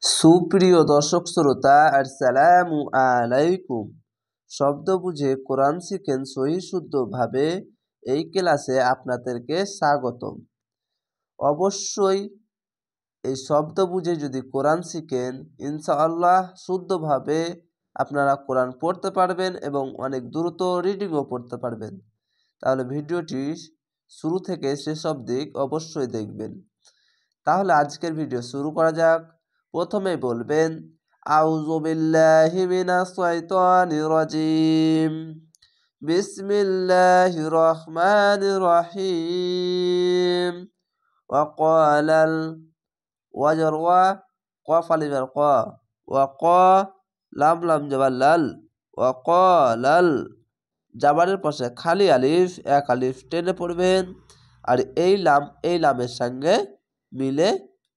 সুপ্রিয় দর্শক শ্রোতা, আসসালামু আলাইকুম। শব্দ বুঝে কোরআন শিখেন সহি শুদ্ধভাবে, এই ক্লাসে আপনাদেরকে স্বাগতম। অবশ্যই এই শব্দ বুঝে যদি কোরআন শিখেন, ইনশাআল্লাহ শুদ্ধভাবে আপনারা কোরআন পড়তে পারবেন এবং অনেক দ্রুত রিডিংও পড়তে পারবেন। তাহলে ভিডিওটি শুরু থেকে শেষ অবধি অবশ্যই দেখবেন। তাহলে আজকের ভিডিও শুরু করা যাক। প্রথমে বলবেন আউযু বিল্লাহি মিনাশ শাইতানির রাজিম, বিসমিল্লাহির রহমানির রহিম। ওয়াকালাল ওয়াজর ওয়া কফ আলিফের ক, ওয়াক লাম লাম জবর লাল, ওয়াকালাল জাবারের পাশে খালি আলিফ, এক আলিফ টেনে পড়বেন, আর এই লামের সঙ্গে মিলে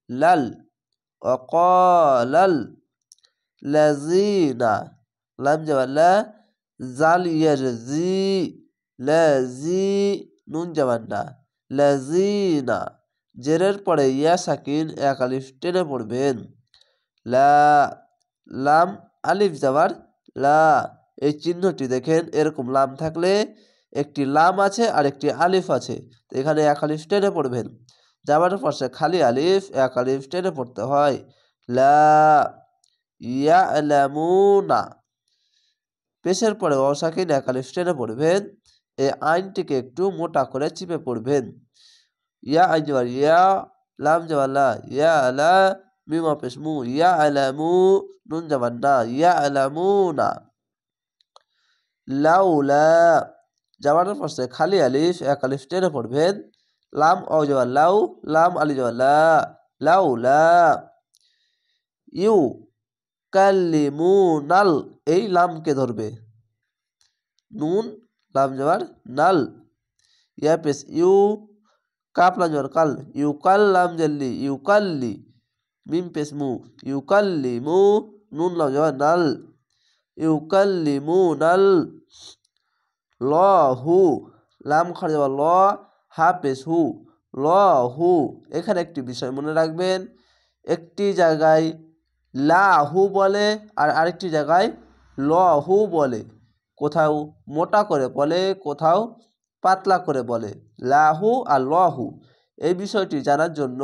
লাল। ওয়াকালাল লাযিনা, লাম জবর লা, জাল ইয়ার জি, লাজি নুন জবর না, লাযিনা। জেরের পরে ইয়া সাকিন, এক আলিফ টেনে পড়বেন, লা লাম আলিফ জবর লা। এই চিহ্নটি দেখেন, এরকম লাম থাকলে একটি লাম আছে আর একটি আলিফ আছে, তো এখানে এক আলিফ টেনে পড়বেন। জাবারের পাশে খালি আলিফ, এক আলিফ টেনে পড়তে হয়, লা ইয়ালামুনা। পেশের পরে অসাকিন, এক আলিফ টেনে পড়বেন। এই আইনটিকে একটু মোটা করে চিপে পড়বেন। ইয়া আইন জবর ইয়া, লাম জবর লা, ইয়া লা মিম পেশ মু, ইয়া আলামু নুন জবর না, ইয়া আলামুনা। লাউলা জাবারের পাশে খালি আলিফ, এক আলিফ টেনে পড়বেন। লাম অ জবর লাউ, লাম আলি জবর লা, লাউলা। ইউ কাল্লিমুনাল, এই লামকে ধরবে, নুন লাম জবর নাল। ইয়া পেশ ইউ, কাপ লাম জবর কাল, ইউ কাল লাম জল্লি, ইউ কাল্লি মিম পেশ মু, ইউ কাল্লিমু নুন লাম জবর নাল, ইউ কাল্লিমুনাল। লহু লাম খাড়া জবর ল, হা পেশ হু, লহু। এখানে একটি বিষয় মনে রাখবেন, একটি জায়গায় লাহু বলে আর আরেকটি জায়গায় লহু বলে। কোথাও মোটা করে বলে, কোথাও পাতলা করে বলে, লাহু আর লহু। এই বিষয়টি জানার জন্য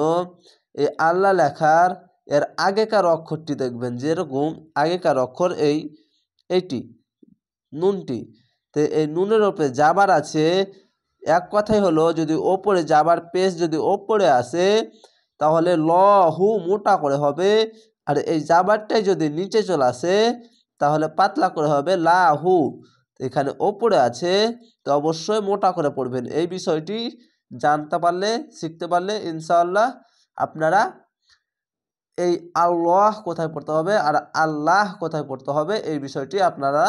এই আল্লাহ লেখার এর আগেকার অক্ষরটি দেখবেন, যেরকম আগেকার অক্ষর এইটি নুনটি, তো এই নুনের ওপরে জাবার আছে। এক কথাই হলো, যদি ওপরে জাবার পেশ যদি ওপরে আসে তাহলে লহু মোটা করে হবে, আর এই জাবারটাই যদি নিচে চলে আসে তাহলে পাতলা করে হবে লাহু। এখানে ওপরে আছে, তো অবশ্যই মোটা করে পড়বেন। এই বিষয়টি জানতে পারলে, শিখতে পারলে ইনশাআল্লাহ আপনারা এই আল্লাহ কোথায় পড়তে হবে আর আল্লাহ কোথায় পড়তে হবে এই বিষয়টি আপনারা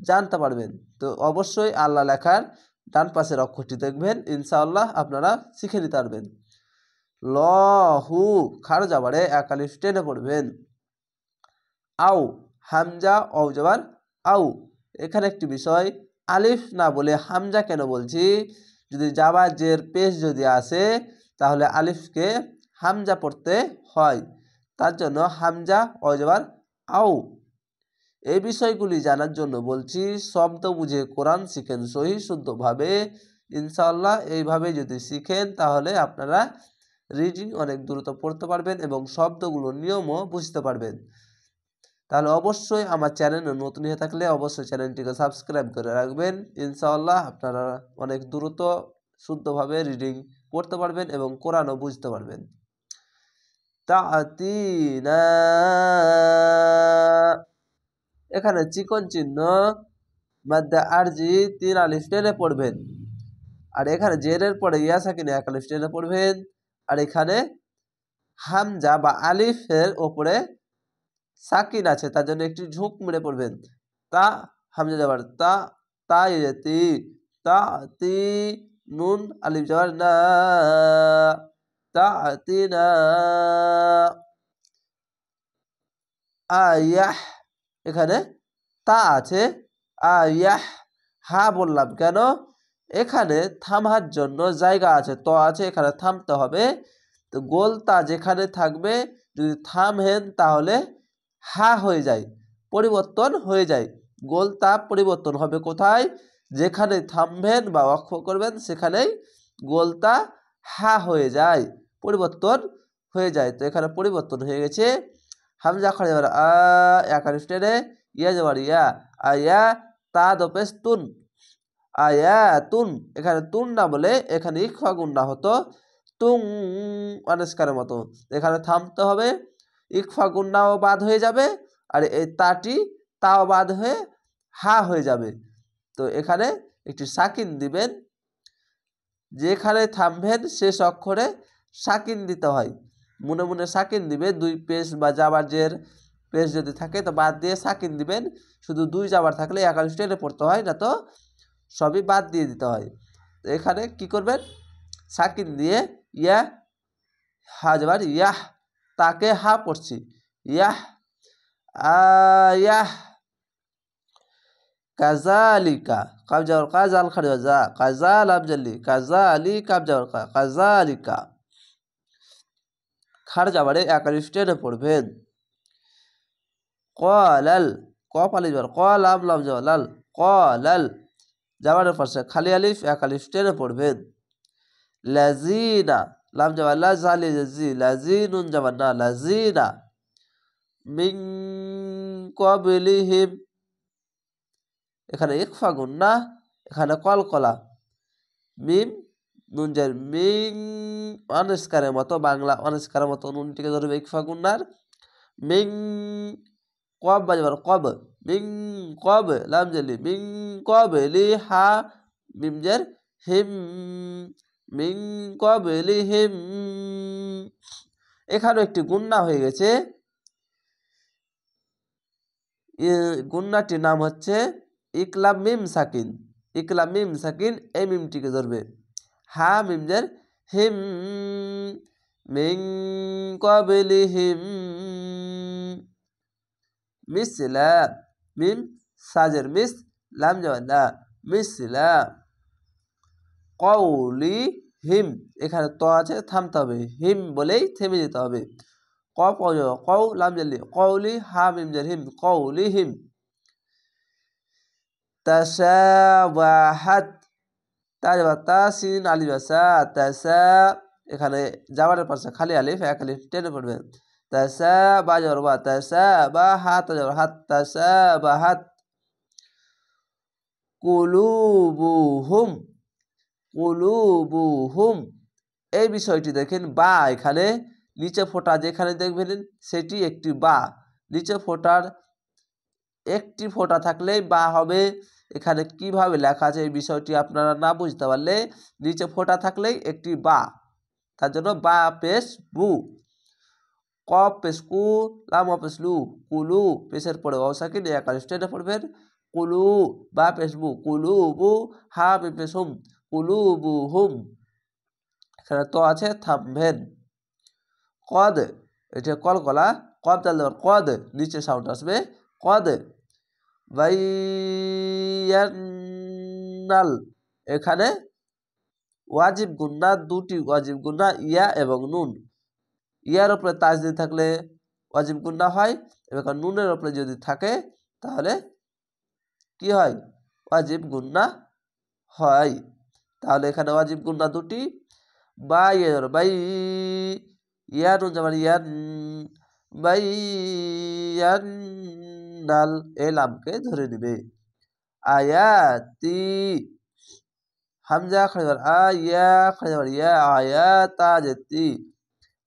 জানতে পারবেন। তো অবশ্যই আল্লাহ লেখার ডান পাশের অক্ষরটি দেখবেন, ইনশাআল্লাহ আপনারা শিখে নিতে পারবেন। লহু খাড় জাবারে এক আলিফ টেনে পড়বেন। আউ হামজা অ জবর আউ। এখানে একটি বিষয়, আলিফ না বলে হামজা কেন বলছি? যদি জাবার জের পেশ যদি আসে তাহলে আলিফকে হামজা পড়তে হয়, তার জন্য হামজা অ জবর আউ। এই বিষয়গুলি জানার জন্য বলছি, শব্দ বুঝে কোরআন শিখেন সহি শুদ্ধভাবে। ইনশাআল্লাহ এইভাবে যদি শিখেন তাহলে আপনারা রিডিং অনেক দ্রুত পড়তে পারবেন এবং শব্দগুলোর নিয়মও বুঝতে পারবেন। তাহলে অবশ্যই আমার চ্যানেলে নতুন হয়ে থাকলে অবশ্যই চ্যানেলটিকে সাবস্ক্রাইব করে রাখবেন। ইনশাআল্লাহ আপনারা অনেক দ্রুত শুদ্ধভাবে রিডিং পড়তে পারবেন এবং কোরআনও বুঝতে পারবেন। তাআতিনা, এখানে চিকন চিহ্ন মাদ্দা আরজি, তিন আলিফ টেনে পড়বেন, আর এখানে জেরের পরে ইয়া সাকিন, এক আলিফ টেনে পড়বেন, আর এখানে হামজা বা আলিফের ওপরে সাকিন আছে, তার জন্য একটি ঝুঁক মেরে পড়বেন। তা হামজা যাবার তা, তাইতি তাতি নুন আলিফ যাবার না, তাতিনা। আয়াহ এখানে তা আছে, আয়াহ হা বললাম কেন? এখানে থামার জন্য জায়গা আছে, তো আছে, এখানে থামতে হবে। তো গোল তা যেখানে থাকবে যদি থামেন তাহলে হা হয়ে যায়, পরিবর্তন হয়ে যায়। গোলতা পরিবর্তন হবে কোথায়? যেখানে থামবেন বা অক্ষ করবেন সেখানেই গোলতা হা হয়ে যায়, পরিবর্তন হয়ে যায়। তো এখানে পরিবর্তন হয়ে গেছে। হামজা খাড়া যাবার আ, একার স্টেনে ইয়া যাবার ইয়া, আয়া তা দপেস তুন, আয়াতুন। এখানে তুন না বলে এখানে ইকফা গুন্না হতো তুং অনস্কারের মতো। এখানে থামতে হবে, ইকফা গুন্নাও বাদ হয়ে যাবে, আর এই তাও বাদ হয়ে হা হয়ে যাবে। তো এখানে একটি সাকিন দিবেন, যেখানে থামবেন শেষ অক্ষরে সাকিন দিতে হয়, মনে মনে সাকিন দিবে। 2 পেশ বা জাবারের পেশ যদি থাকে তো বাদ দিয়ে সাকিন দিবেন। শুধু 2 জাবার থাকলে একাল স্টেনে পড়তে হয়, না তো সবই বাদ দিয়ে দিতে হয়। তো এখানে কি করবেন? সাকিন দিয়ে ইয়া হা যাবার ইয়াহ, তাকে হা পড়ছি ইয়াহ, আয়াহ কাজালিকা, কাব যাওয়ার কাজাল খাড়ি যা, কাজাল আবজালি, কাজালি কাব যাওয়ার কাজালিকা। খাড় যাবারে একাল স্টেনে পড়বেন। কলাল, ক পালি যাবার কলাম লাম যাওয়া লাল, কলাল যাবারের পাশে খালি আলিফ এক আলিফ টেনে পড়বেন। লাজিনা, লাম যাবা লা, জালি জি, লাজিনুন যাবার না, লাজিনা। মিন ক্বাবলিহিম, এখানে ইকফা গুন্না, এখানে কলকলা, মিম নুন জার মিং, অনস্কারের মতো, বাংলা অনস্কারের মতো নুনটিকে ধরবে ইকফা গুন্নার। মিং কব বাজবার কব, মিং কব লাম জালি, মিং ক্বাবলি হা মিম জার হিম, মিন ক্বাবলিহিম। এখানেও একটি গুন্না হয়ে গেছে। গুন্নাটির নাম হচ্ছে ইকলাব মিম সাকিন। ইকলাব মিম সাকিন, এই মিমটিকে ধরবে। হা মিম জার হিম, মিন ক্বাবলিহিম। মিসলা, মিম সাজের মিস, লাম যাওয়া লা, মিসলা। কওলি হিম, এখানে ত আছে, থামতে হবে, হিম বলেই থেমে যেতে হবে। কও লাম জালি, কওলি হা মিম জার হিম, কওলি হিম। তাসাবাহাত, তাসিন আলিফ আসা, তাসা, এখানে জাবারের পাশে খালি আলিফ এক আলিফ টেনে পড়বেন। তাসাবা যাবার বা, তাসাবাহাত যাবার হাত, তাসাবাহাত। কুলুবুহুম, কুলুবুহুম, এই বিষয়টি দেখেন, বা এখানে নিচে ফোঁটা যেখানে দেখবেন সেটি একটি বা। নিচে ফোঁটার একটি ফোঁটা থাকলেই বা হবে। এখানে কিভাবে লেখা আছে এই বিষয়টি আপনারা না বুঝতে পারলে, নিচে ফোঁটা থাকলেই একটি বা, তার জন্য বা পেশ বু। কপ পেশ কু, লাম পেশ লু, কুলু পেশের পরে অসাকিন একাল স্টেনে পড়বেন। কুলু বা পেশ বু, কুলু বু হা মিম পেশ হুম, কুলু বু হুম। এখানে তো আছে, থামবেন। কদ, এটা কলকলা, কব চাল দেওয়ার কদ, নিচে সাউন্ড আসবে কদ। বাইয়ান্নাল, এখানে ওয়াজিব গুন্না, 2টি ওয়াজিব গুন্না, ইয়া এবং নুন। ইয়ার উপরে তাজদিদ থাকলে ওয়াজিব গুন্না হয়, এবং নুনের উপরে যদি থাকে তাহলে কি হয়? ওয়াজিব গুন্না হয়। তাহলে এখানে ওয়াজিব গুন্না 2টি। বাই, ইয়া নুন যাবার ইয়ান, বাইয়ান্নাল, এই লামকে ধরে নিবে। আয়াতি, হামজা খাড়া যাবার আ, ইয়া খাড়া যাবার ইয়া, আয়াতা যেতি,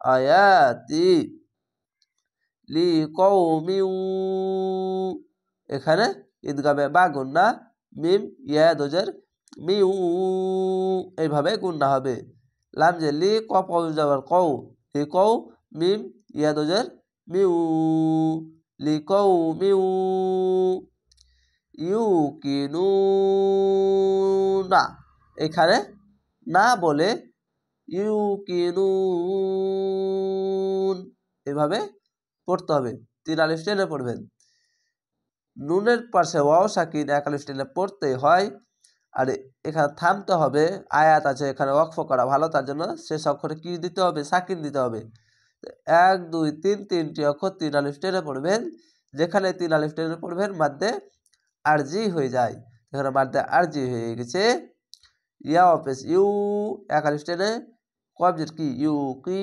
আয়াতি। লিকৌমিউ, এখানে ঈদগামে বা গুন্না, মিম ইয়া দোজের মিউ, এইভাবে গুন্না হবে। লাম যে লি, কপ যাবার কৌ, লিকৌ, মিম ইয়া দোজের মিউ, লিকৌ মিউ। ইউকিনুনা, এখানে না বলে ইউকিনুন, এভাবে পড়তে হবে। 3 আলিফ টেনে পড়বেন। নুনের পাশে ওয়াও সাকিন এক আলিফ টেনে পড়তে হয়। আর এখানে থামতে হবে, আয়াত আছে এখানে ওয়াকফ করা ভালো, তার জন্য শেষ অক্ষরে কি দিতে হবে? সাকিন দিতে হবে। 1 2 3 তিনটি অক্ষর 3 আলিফ টেনে পড়বেন, যেখানে 3 আলিফ টেনে পড়বেন মাদ্দে আরজি হয়ে যায়। এখানে মাদ্দে আরজি হয়ে গেছে। ইয়া অফেস ইউ, 1 আলিফ টেনে কফ জের কি ইউ কি,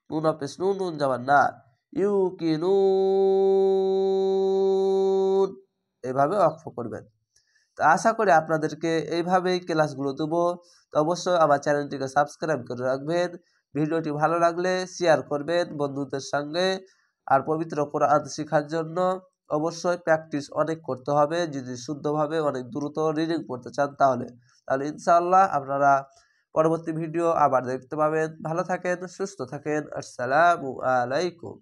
নুন অফেস নুন, নুন যাবার না, ইউ কি নুন, এভাবে ওয়াকফ করবেন। তো আশা করি আপনাদেরকে এইভাবেই ক্লাসগুলো দেবো। তো অবশ্যই আমার চ্যানেলটিকে সাবস্ক্রাইব করে রাখবেন। ভিডিওটি ভালো লাগলে শেয়ার করবেন বন্ধুদের সঙ্গে। আর পবিত্র কোরআন শেখার জন্য অবশ্যই প্র্যাকটিস অনেক করতে হবে। যদি শুদ্ধভাবে অনেক দ্রুত রিডিং পড়তে চান তাহলে ইনশাআল্লাহ আপনারা পরবর্তী ভিডিও আবার দেখতে পাবেন। ভালো থাকেন, সুস্থ থাকেন। আসসালামু আলাইকুম।